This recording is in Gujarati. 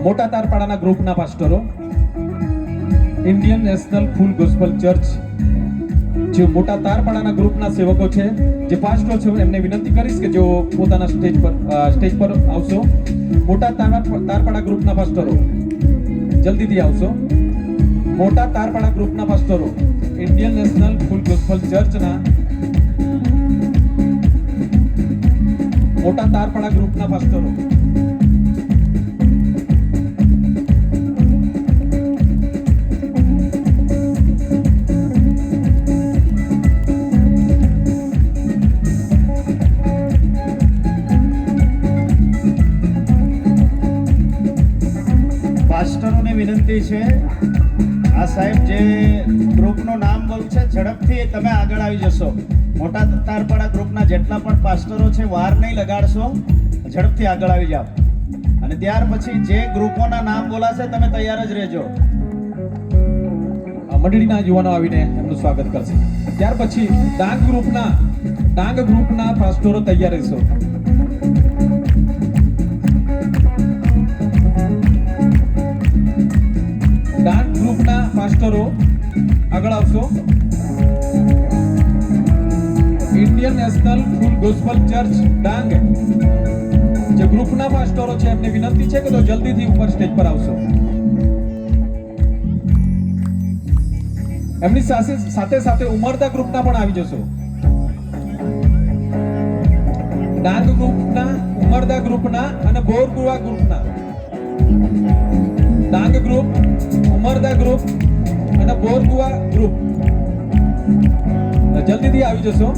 મોટા તારપાડાના ગ્રુપના પાસ્ટરો, ઇન્ડિયન નેશનલ ફૂલ ગોસ્પલ ચર્ચ જે મોટા તારપાડાના ગ્રુપના સેવકો છે, જે પાસ્ટરો છે, એમને વિનંતી કરીશ કે જો પોતાના સ્ટેજ પર આવશો. મોટા તારપાડા ગ્રુપના પાસ્ટરો જલ્દીથી આવશો. મોટા તારપાડા ગ્રુપના પાસ્ટરો, ઇન્ડિયન નેશનલ ફૂલ ગોસ્પલ ચર્ચના મોટા તારપાડા ગ્રુપના પાસ્ટરો. પાસ્ટરોને વિનંતી છે, આ સાહેબ જે ગ્રુપનું નામ બોલું છે ઝડપથી તમે આગળ આવી જશો. મોટા તારપાડા ગ્રુપના જેટલા પણ પાસ્ટરો છે વાર નહીં લગાડશો, ઝડપથી આગળ આવી જાઓ. અને ત્યાર પછી જે ગ્રુપોના નામ બોલાશે તમે તૈયાર જ રહેજો. મંડળીના યુવાનો આવીને એમનું સ્વાગત કરશે. ત્યાર પછી ડાંગ ગ્રુપના પાસ્ટરો તૈયાર રહેશો. ડાંગ ગ્રુપના પાસ્ટરો આગળ આવશો. ઇન્ડિયન નેશનલ ફૂલ ગોસ્પલ ચર્ચ ડાંગ જે ગ્રુપના પાસ્ટરો છે એમને વિનંતી છે કે તો જલ્દીથી ઉપર સ્ટેજ પર આવશો. એમની સાથે ઉમરદા ગ્રુપના પણ આવી જશો. ડાંગ ગ્રુપના, ઉમરદા ગ્રુપના અને બોરગુવા ગ્રુપના. ડાંગ ગ્રુપ, ઉમરદા ગ્રુપ અને બોરગુવા ગ્રુપ જલ્દીથી આવી જશો.